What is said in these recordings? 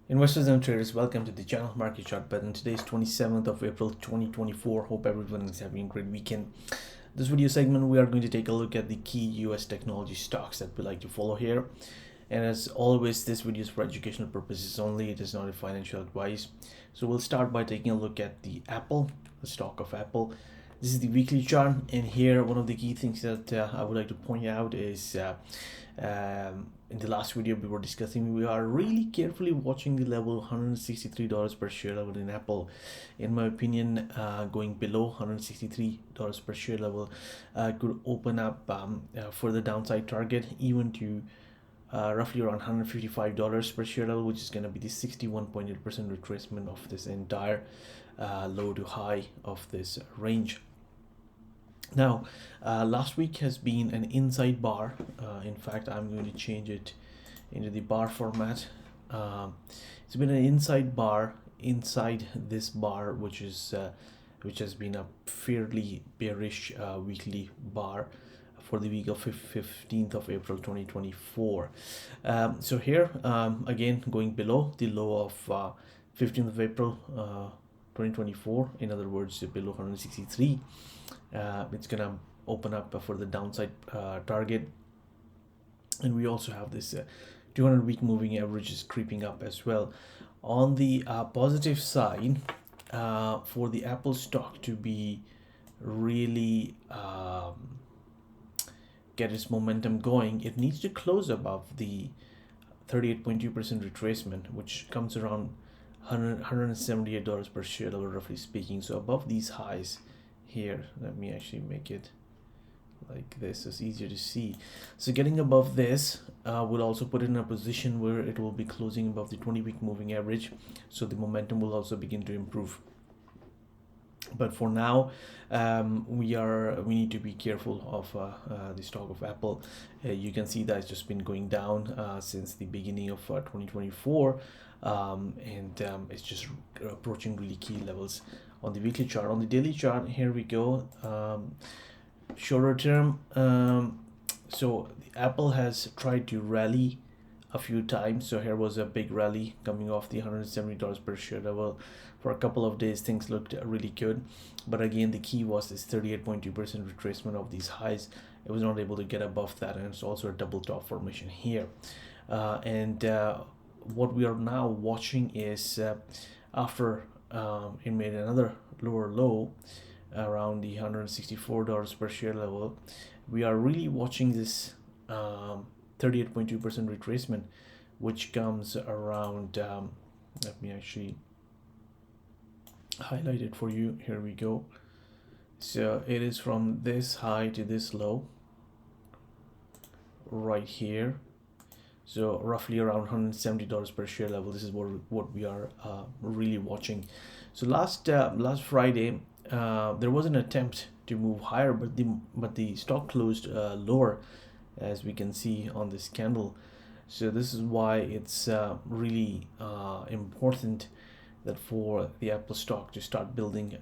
Investors and traders, welcome to the channel Market Chart Button. Today is 27th of April 2024. Hope everyone is having a great weekend. This video segment, we are going to take a look at the key US technology stocks that we like to follow here. And as always, this video is for educational purposes only. It is not a financial advice. So we'll start by taking a look at the stock of Apple. This is the weekly chart, and here one of the key things that I would like to point out is in the last video we were discussing, we are really carefully watching the level $163 per share level in Apple. In my opinion, going below $163 per share level could open up further downside target, even to roughly around $155 per share level, which is going to be the 61.8% retracement of this entire low to high of this range. Now, last week has been an inside bar. In fact, I'm going to change it into the bar format. It's been an inside bar inside this bar, which has been a fairly bearish weekly bar for the week of 15th of April 2024. So here, again, going below the low of 15th of April 2024, in other words, below 163. It's gonna open up for the downside target, and we also have this 200-week moving average is creeping up as well. On the positive side, for the Apple stock to be really get its momentum going, it needs to close above the 38.2% retracement, which comes around $178 per share level, roughly speaking. So above these highs here, let me actually make it like this, it's easier to see. So getting above this will also put it in a position where it will be closing above the 20-week moving average, so the momentum will also begin to improve. But for now, we need to be careful of the stock of Apple. You can see that it's just been going down since the beginning of 2024, and it's just approaching really key levels on the weekly chart. On the daily chart, here we go. Shorter term, so Apple has tried to rally a few times. So here was a big rally coming off the $170 per share level. For a couple of days, things looked really good, but again, the key was this 38.2% retracement of these highs. It was not able to get above that, and it's also a double top formation here. And what we are now watching is after it made another lower low around the $164 per share level, we are really watching this 38.2% retracement, which comes around, let me actually highlight it for you. Here we go. So it is from this high to this low right here, so roughly around $170 per share level. This is what we are really watching. So last Friday, there was an attempt to move higher, but the stock closed lower, as we can see on this candle. So this is why it's really important that for the Apple stock to start building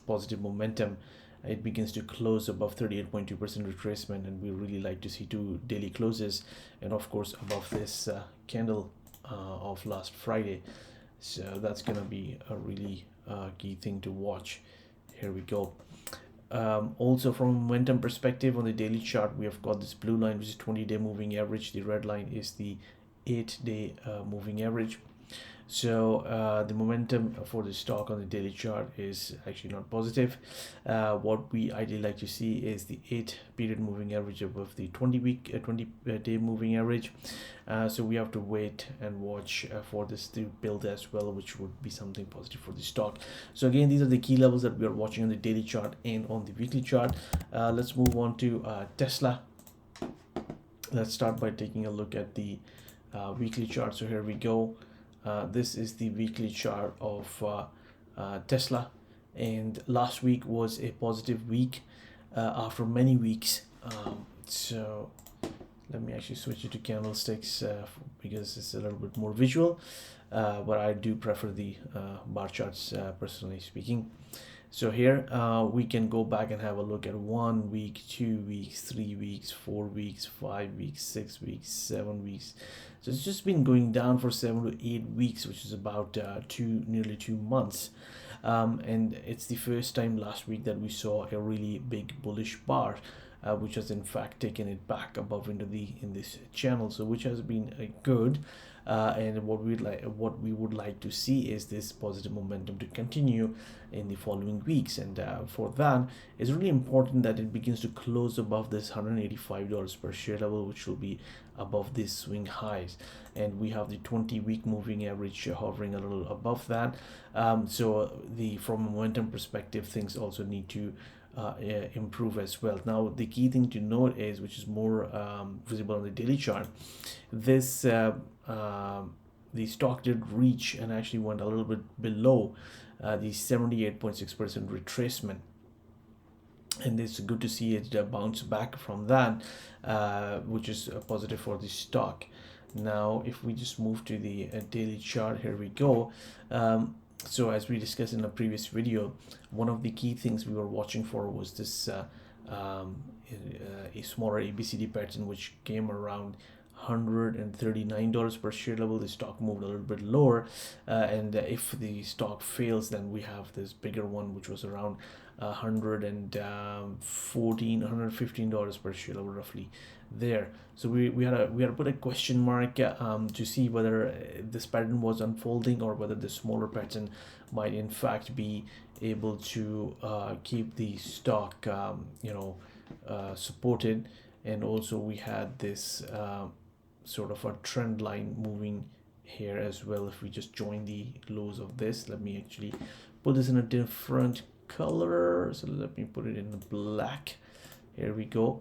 positive momentum, it begins to close above 38.2% retracement, and we really like to see two daily closes, and of course above this candle of last Friday. So that's gonna be a really key thing to watch. Here we go. Also from a momentum perspective, on the daily chart, we have got this blue line, which is 20-day moving average. The red line is the 8-day moving average. So the momentum for the stock on the daily chart is actually not positive. What we ideally like to see is the 8-period moving average above the 20-day moving average. So we have to wait and watch for this to build as well, which would be something positive for the stock. So again, these are the key levels that we are watching on the daily chart and on the weekly chart. Let's move on to Tesla. Let's start by taking a look at the weekly chart. So here we go. This is the weekly chart of Tesla, and last week was a positive week after many weeks. So let me actually switch it to candlesticks because it's a little bit more visual, but I do prefer the bar charts personally speaking. So here we can go back and have a look at 1 week, 2 weeks, 3 weeks, 4 weeks, 5 weeks, 6 weeks, 7 weeks. So it's just been going down for 7 to 8 weeks, which is about nearly 2 months. And it's the first time last week that we saw a really big bullish bar, which has in fact taken it back above into in this channel. So which has been good. And what we would like to see is this positive momentum to continue in the following weeks, and for that it's really important that it begins to close above this $185 per share level, which will be above these swing highs. And we have the 20-week moving average hovering a little above that. So from a momentum perspective, things also need to improve as well. Now the key thing to note is, which is more visible on the daily chart, this the stock did reach and actually went a little bit below the 78.6% retracement, and it's good to see it bounce back from that, which is positive for the stock. Now if we just move to the daily chart, here we go. So as we discussed in a previous video, one of the key things we were watching for was this a smaller ABCD pattern, which came around $139 per share level. The stock moved a little bit lower, and if the stock fails, then we have this bigger one, which was around $115 per share level, roughly there. So we had to put a question mark to see whether this pattern was unfolding, or whether the smaller pattern might in fact be able to keep the stock supported. And also we had this sort of a trend line moving here as well. If we just join the lows of this, let me actually put this in a different color, so let me put it in black. Here we go.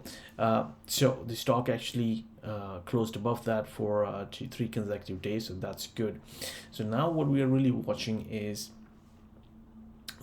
So the stock actually closed above that for 3 consecutive days, so that's good. So now what we are really watching is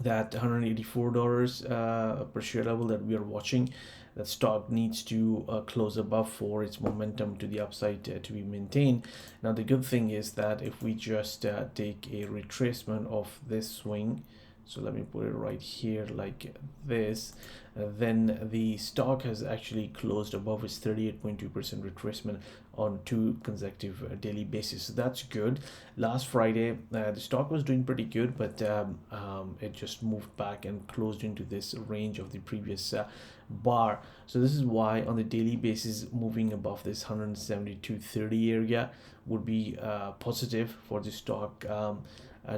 that $184 per share level that we are watching. That stock needs to close above for its momentum to the upside to be maintained. Now the good thing is that if we just take a retracement of this swing, so let me put it right here like this, then the stock has actually closed above its 38.2% retracement on 2 consecutive daily basis. So that's good. Last Friday the stock was doing pretty good, but it just moved back and closed into this range of the previous bar. So this is why on the daily basis, moving above this 172.30 area would be positive for the stock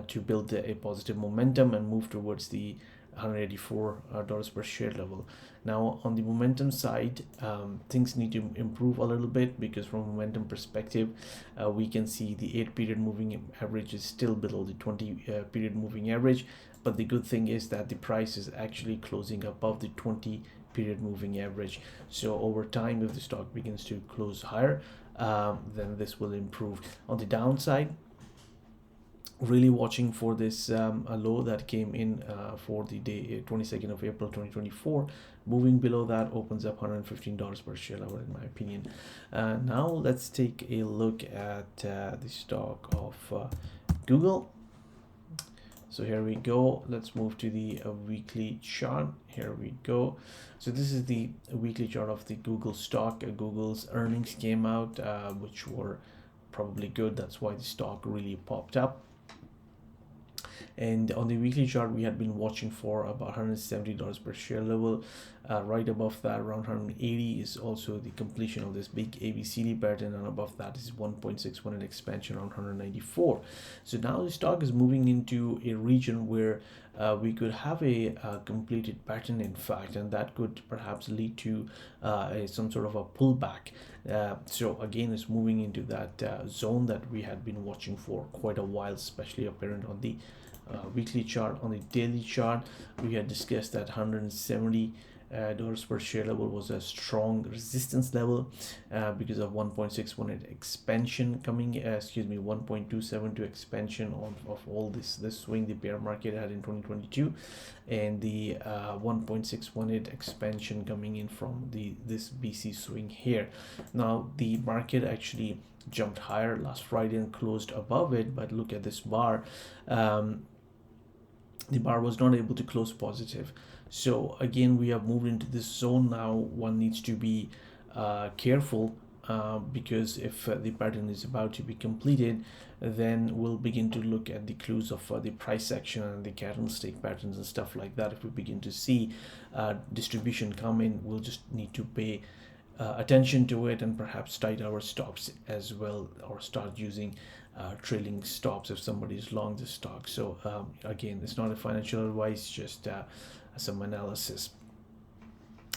to build a positive momentum and move towards the $184 per share level. Now on the momentum side, things need to improve a little bit, because from a momentum perspective, we can see the 8-period moving average is still below the 20-period moving average. But the good thing is that the price is actually closing above the 20-period moving average. So over time, if the stock begins to close higher, then this will improve. On the downside, really watching for this a low that came in for the day 22nd of April 2024. Moving below that opens up $115 per share level, in my opinion. Now let's take a look at the stock of Google. So here we go. Let's move to the weekly chart. Here we go. So this is the weekly chart of the Google stock. Google's earnings came out, which were probably good. That's why the stock really popped up. And on the weekly chart, we had been watching for about $170 per share level. Right above that, around 180, is also the completion of this big ABCD pattern, and above that is 1.61 expansion around 194. So now the stock is moving into a region where we could have a completed pattern, in fact, and that could perhaps lead to some sort of a pullback. So again, it's moving into that zone that we had been watching for quite a while, especially apparent on the weekly chart. On the daily chart, we had discussed that $170 per share level was a strong resistance level because of 1.618 expansion coming 1.272 expansion of all this swing the bear market had in 2022, and the 1.618 expansion coming in from this BC swing here. Now the market actually jumped higher last Friday and closed above it, but look at this bar. the bar was not able to close positive. So again, we have moved into this zone now. One needs to be careful, because if the pattern is about to be completed, then we'll begin to look at the clues of the price action and the candlestick patterns and stuff like that. If we begin to see distribution come in, we'll just need to pay attention to it and perhaps tight our stops as well, or start using trailing stops if somebody is long the stock. So again, it's not a financial advice, just some analysis.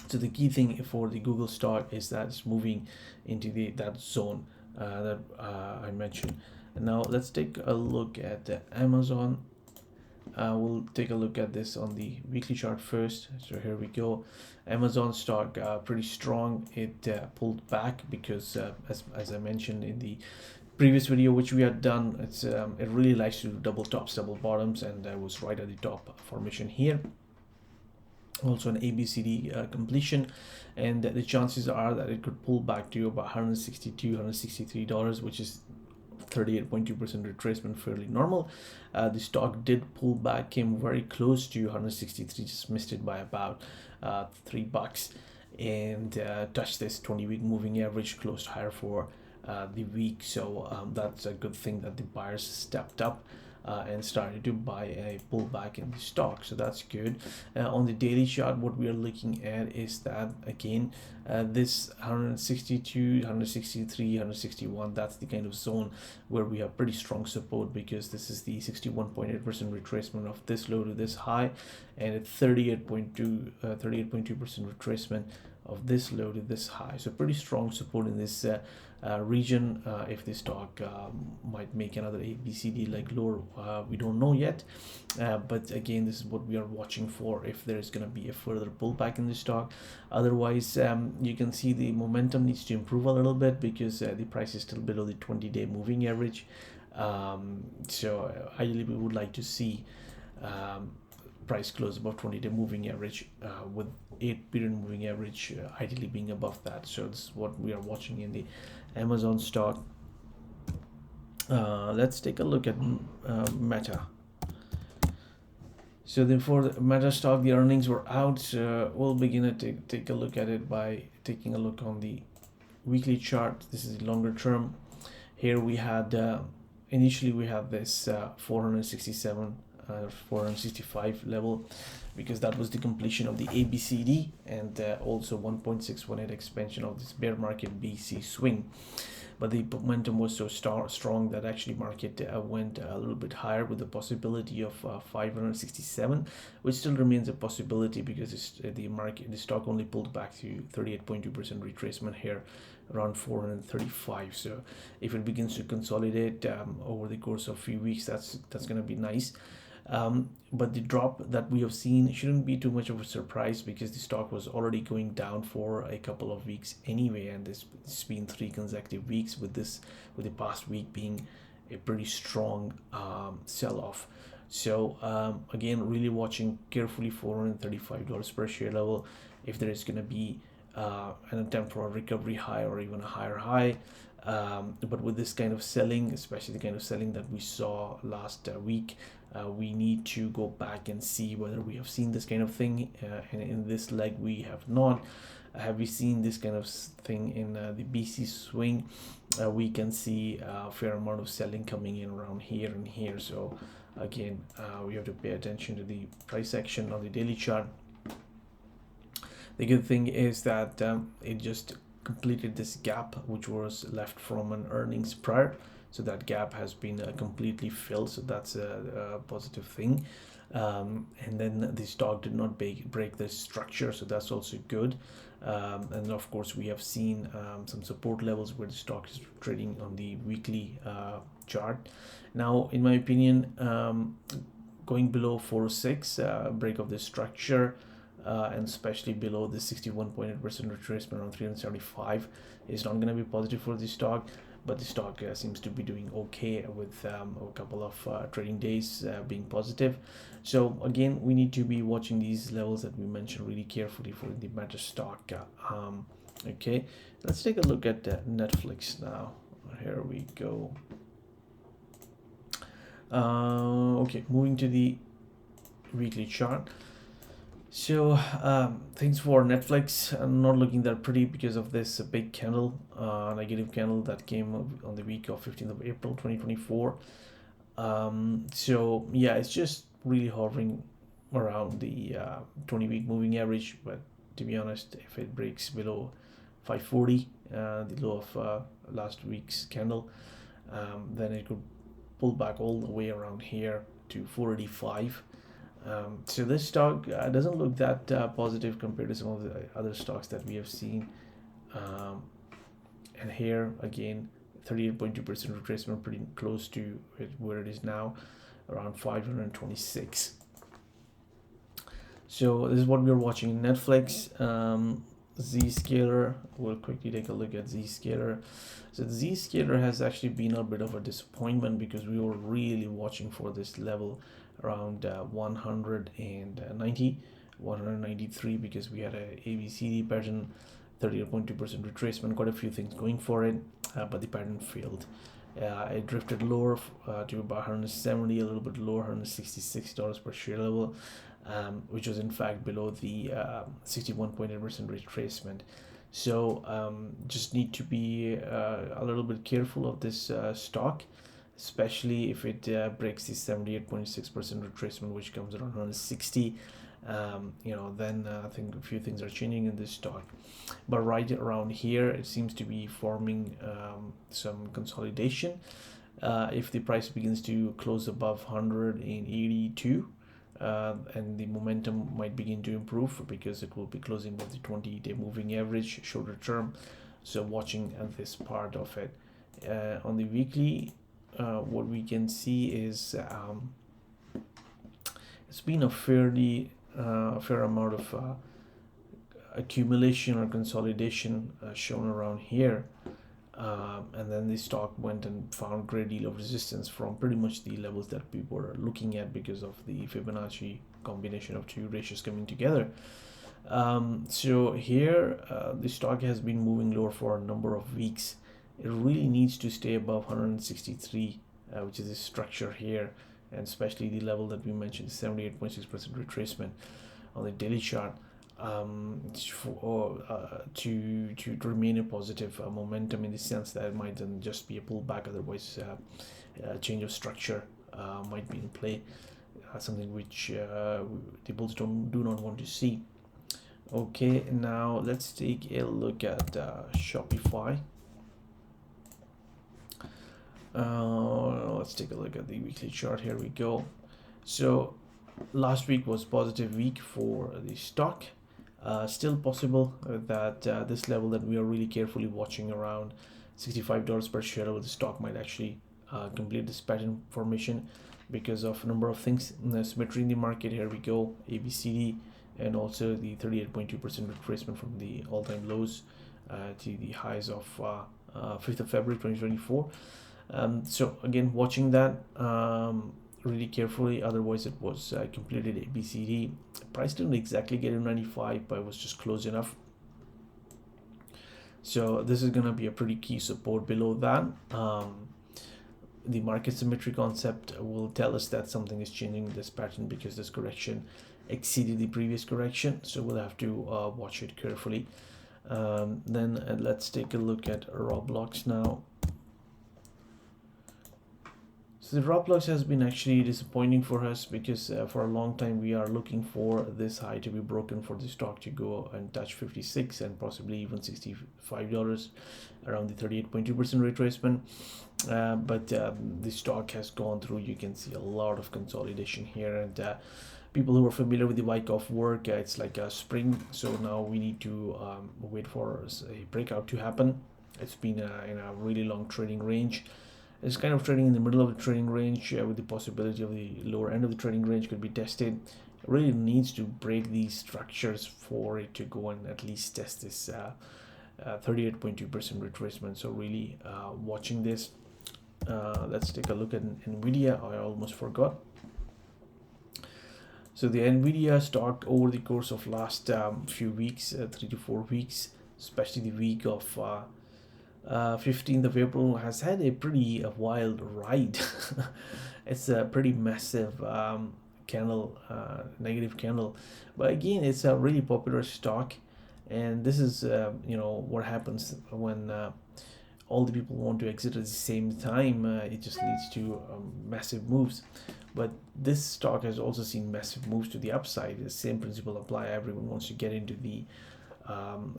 So the key thing for the Google stock is that it's moving into that zone that I mentioned. And now let's take a look at Amazon. We'll take a look at this on the weekly chart first. So here we go. Amazon stock pretty strong. It pulled back because as I mentioned in the previous video which we had done, it really likes to do double tops, double bottoms, and I was right at the top formation here. Also an ABCD completion, and the chances are that it could pull back to about $162, $163, which is 38.2% retracement, fairly normal. The stock did pull back, came very close to 163, just missed it by about $3, and touched this 20-week moving average, closed higher for the week. So that's a good thing that the buyers stepped up and started to buy a pullback in the stock, so that's good. On the daily chart, what we are looking at is that again, this 162, 163, 161, that's the kind of zone where we have pretty strong support, because this is the 61.8% retracement of this low to this high, and a 38.2% retracement of this low to this high. So pretty strong support in this region. If the stock might make another ABCD like lower, we don't know yet, but again, this is what we are watching for, if there is going to be a further pullback in the stock. Otherwise, you can see the momentum needs to improve a little bit, because the price is still below the 20-day moving average. So ideally we would like to see price close above 20-day moving average, with 8-period moving average ideally being above that. So this is what we are watching in the Amazon stock. Let's take a look at Meta. So then for the Meta stock, the earnings were out. We'll begin to take a look at it by taking a look on the weekly chart. This is the longer term. Here we had initially we have this 467 465 level, because that was the completion of the ABCD, and also 1.618 expansion of this bear market BC swing. But the momentum was so strong that actually market went a little bit higher, with the possibility of 567, which still remains a possibility, because the stock only pulled back to 38.2% retracement here, around 435. So if it begins to consolidate over the course of a few weeks, that's going to be nice. But the drop that we have seen shouldn't be too much of a surprise, because the stock was already going down for a couple of weeks anyway, and it's been 3 consecutive weeks, with the past week being a pretty strong sell-off. So again, really watching carefully $435 per share level, if there is going to be an attempt for a recovery high or even a higher high. But with this kind of selling, especially the kind of selling that we saw last week, we need to go back and see whether we have seen this kind of thing, and in this leg we have not. Have we seen this kind of thing in the BC swing? We can see a fair amount of selling coming in around here and here. So again, we have to pay attention to the price action on the daily chart. The good thing is that it just completed this gap which was left from an earnings prior, so that gap has been completely filled, so that's a positive thing. And then the stock did not break the structure, so that's also good. And of course we have seen some support levels where the stock is trading on the weekly chart. Now in my opinion, going below 406, break of the structure, and especially below the 61.8% retracement on 375 is not going to be positive for the stock. But the stock seems to be doing okay, with a couple of trading days being positive. So again, we need to be watching these levels that we mentioned really carefully for the Meta stock. Okay, let's take a look at Netflix now. Here we go. Okay, moving to the weekly chart. So things for Netflix are not looking that pretty because of this big candle, negative candle that came on the week of 15th of April 2024. So yeah, it's just really hovering around the 20-week moving average. But to be honest, if it breaks below 540, the low of last week's candle, then it could pull back all the way around here to 485. So this stock doesn't look that positive compared to some of the other stocks that we have seen. And here again, 38.2% retracement, pretty close to where it is now, around 526. So this is what we're watching. Netflix, ZScaler. We'll quickly take a look at ZScaler. So the ZScaler has actually been a bit of a disappointment because we were really watching for this level around 190, 193, because we had a ABCD pattern, 38.2% retracement, quite a few things going for it, but the pattern failed. It drifted lower to about 170, a little bit lower, $166 per share level, which was in fact below the 61.8% retracement. So just need to be a little bit careful of this stock, especially if it breaks the 78.6% retracement, which comes around 160. Then I think a few things are changing in this stock. But right around here, it seems to be forming some consolidation. If the price begins to close above 182, and the momentum might begin to improve because it will be closing with the 20-day moving average shorter term. So watching at this part of it. On the weekly, what we can see is it's been a fair amount of accumulation or consolidation shown around here, and then the stock went and found a great deal of resistance from pretty much the levels that we were looking at because of the Fibonacci combination of two ratios coming together. So here the stock has been moving lower for a number of weeks. It really needs to stay above 163, which is the structure here, and especially the level that we mentioned, 78.6% retracement on the daily chart, to remain a positive momentum, in the sense that it might then just be a pullback. Otherwise, a change of structure might be in play, something which the bulls do not want to see. Okay, now let's take a look at Shopify. Let's take a look at the weekly chart. Here we go. So last week was positive week for the stock. Still possible that this level that we are really carefully watching, around $65 per share, the stock might actually complete this pattern formation because of a number of things. Symmetry in the market. Here we go, ABCD, and also the 38.2% retracement from the all-time lows to the highs of 5th of February 2024. So again, watching that really carefully. Otherwise, it was completed ABCD. Price didn't exactly get to 95, but it was just close enough. So this is going to be a pretty key support below that. The market symmetry concept will tell us that something is changing in this pattern because this correction exceeded the previous correction. So we'll have to watch it carefully. Then let's take a look at Roblox now. So the Roblox has been actually disappointing for us because for a long time we are looking for this high to be broken for the stock to go and touch 56 and possibly even $65, around the 38.2% retracement. But the stock has gone through, you can see a lot of consolidation here, and people who are familiar with the Wyckoff work, it's like a spring. So now we need to wait for a breakout to happen. It's been in a really long trading range. It's kind of trading in the middle of the trading range with the possibility of the lower end of the trading range could be tested. It really needs to break these structures for it to go and at least test this 38.2% retracement. So really watching this. Let's take a look at Nvidia. I almost forgot. So the Nvidia stock over the course of last few weeks, 3 to 4 weeks, especially the week of 15th of April, has had a pretty wild ride. It's a pretty massive candle, negative candle. But again, it's a really popular stock, and this is what happens when all the people want to exit at the same time. It just leads to massive moves. But this stock has also seen massive moves to the upside. The same principle apply. Everyone wants to get into the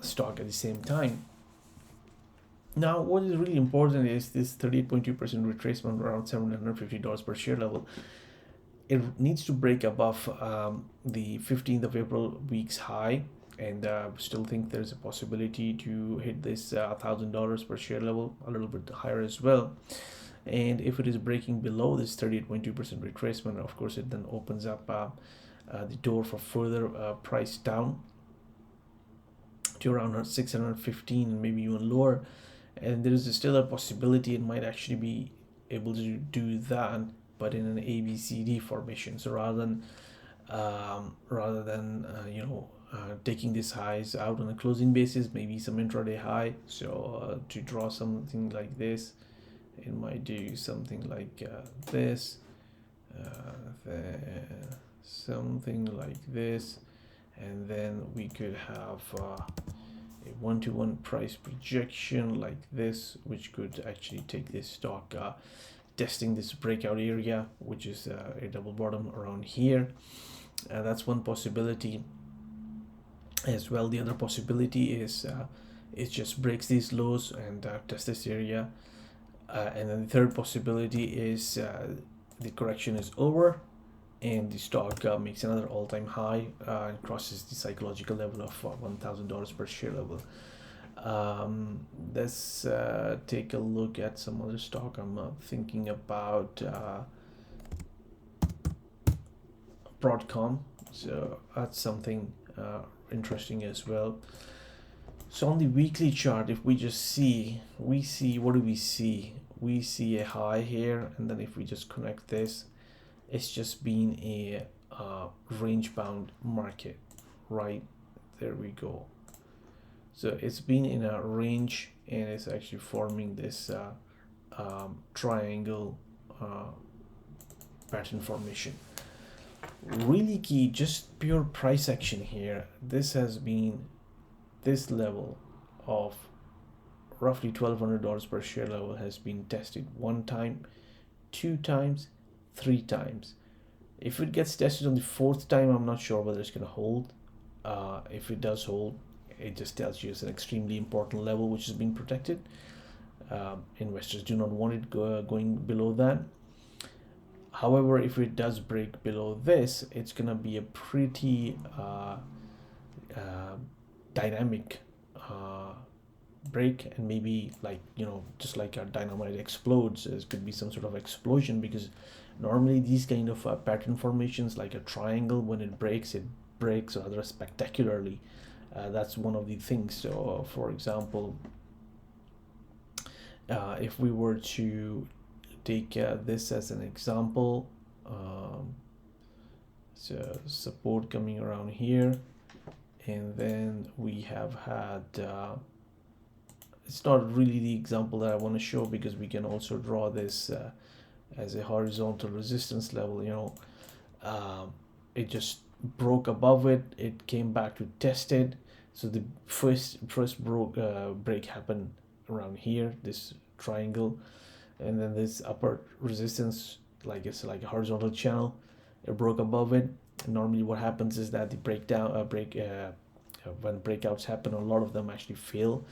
stock at the same time. Now, what is really important is this 38.2% retracement around $750 per share level. It needs to break above the 15th of April week's high, and still think there's a possibility to hit this $1,000 per share level, a little bit higher as well. And if it is breaking below this 38.2% retracement, of course, it then opens up the door for further price down to around 615 and maybe even lower. And there is still a possibility it might actually be able to do that, but in an ABCD formation. So rather than taking these highs out on a closing basis, maybe some intraday high. So to draw something like this, it might do something like this, something like this, and then we could have a one-to-one price projection like this, which could actually take this stock testing this breakout area, which is a double bottom around here. That's one possibility as well. The other possibility is it just breaks these lows and tests this area, and then the third possibility is the correction is over and the stock makes another all-time high and crosses the psychological level of $1,000 per share level. Let's take a look at some other stock. I'm thinking about Broadcom, so that's something interesting as well. So on the weekly chart, if we just see, what do we see? We see a high here, and then if we just connect this, it's just been a range bound market, right? There we go. So it's been in a range and it's actually forming this triangle pattern formation. Really key, just pure price action here. This has been this level of roughly $1,200 per share level has been tested one time, two times, three times. If it gets tested on the fourth time, I'm not sure whether it's going to hold. If it does hold, it just tells you it's an extremely important level which is being protected. Investors do not want it going below that. However, if it does break below this, it's going to be a pretty dynamic break, and maybe just like a dynamite explodes, it could be some sort of explosion, because normally these kind of pattern formations, like a triangle, when it breaks rather spectacularly. That's one of the things. So for example, if we were to take this as an example, so support coming around here, and then we have had it's not really the example that I want to show, because we can also draw this as a horizontal resistance level. It just broke above it, it came back to test it. So the first break happened around here, this triangle, and then this upper resistance, like it's like a horizontal channel, it broke above it. And normally what happens is that the when breakouts happen, a lot of them actually fail.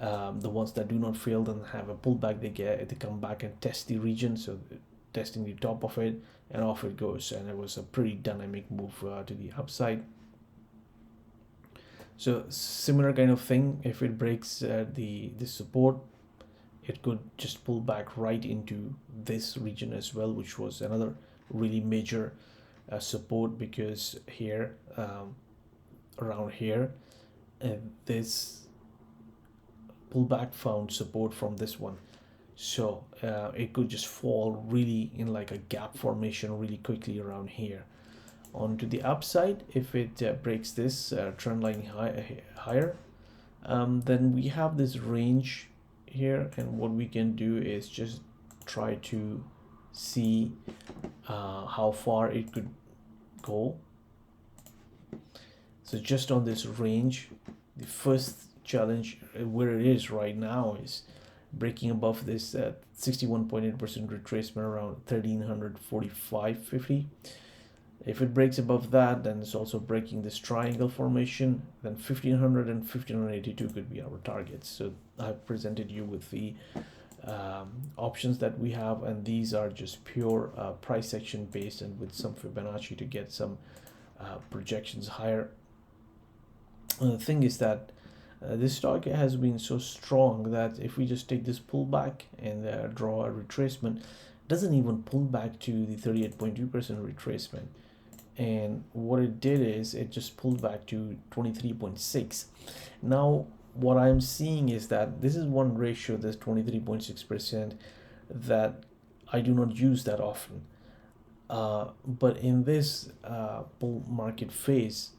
The ones that do not fail then have a pullback. They come back and test the region, so testing the top of it, and off it goes. And it was a pretty dynamic move to the upside. So similar kind of thing, if it breaks the support, it could just pull back right into this region as well, which was another really major support, because here around here, this pullback found support from this one. So it could just fall really in like a gap formation really quickly around here. On to the upside, if it breaks this trend line higher, then we have this range here, and what we can do is just try to see how far it could go. So just on this range, the first challenge where it is right now is breaking above this 61.8% retracement around 1345.50. If it breaks above that, then it's also breaking this triangle formation. Then 1500 and 1582 could be our targets. So I've presented you with the options that we have, and these are just pure price action based and with some Fibonacci to get some projections higher. The thing is that this stock has been so strong that if we just take this pullback and draw a retracement, it doesn't even pull back to the 38.2% retracement. And what it did is it just pulled back to 23.6. Now what I'm seeing is that this is one ratio, this 23.6%, that I do not use that often, but in this bull market phase,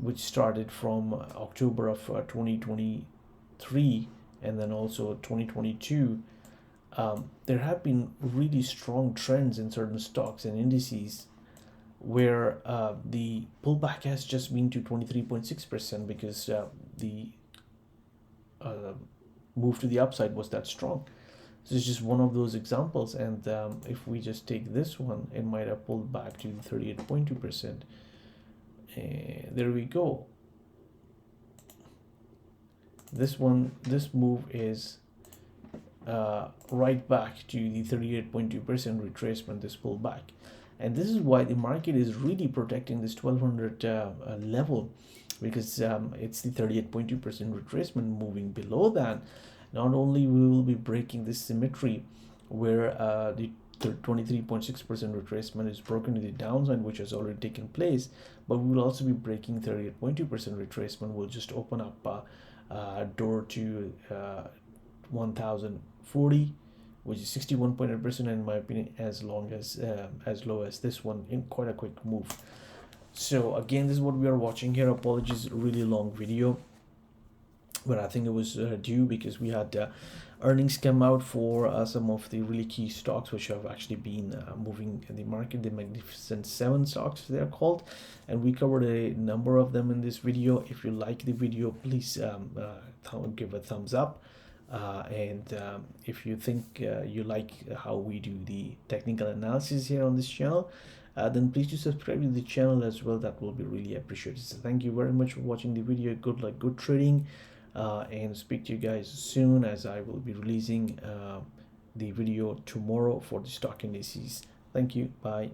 which started from October of 2023 and then also 2022, there have been really strong trends in certain stocks and indices where the pullback has just been to 23.6% because the move to the upside was that strong. So it's just one of those examples, and if we just take this one, it might have pulled back to 38.2%. And there we go. This move is right back to the 38.2% retracement, this pullback. And this is why the market is really protecting this 1200 level, because it's the 38.2% retracement. Moving below that, not only we will be breaking this symmetry where the 23.6% retracement is broken to the downside, which has already taken place, but we will also be breaking 38.2% retracement. Will just open up a door to 1040, which is 61.8%, in my opinion, as low as this one in quite a quick move. So again, this is what we are watching here. Apologies, really long video, but I think it was due because we had earnings come out for some of the really key stocks which have actually been moving in the market, the Magnificent Seven stocks they are called, and we covered a number of them in this video. If you like the video, please give a thumbs up. And if you think you like how we do the technical analysis here on this channel, then please do subscribe to the channel as well. That will be really appreciated. So thank you very much for watching the video. Good luck, good trading, and speak to you guys soon, as I will be releasing the video tomorrow for the stock indices. Thank you. Bye.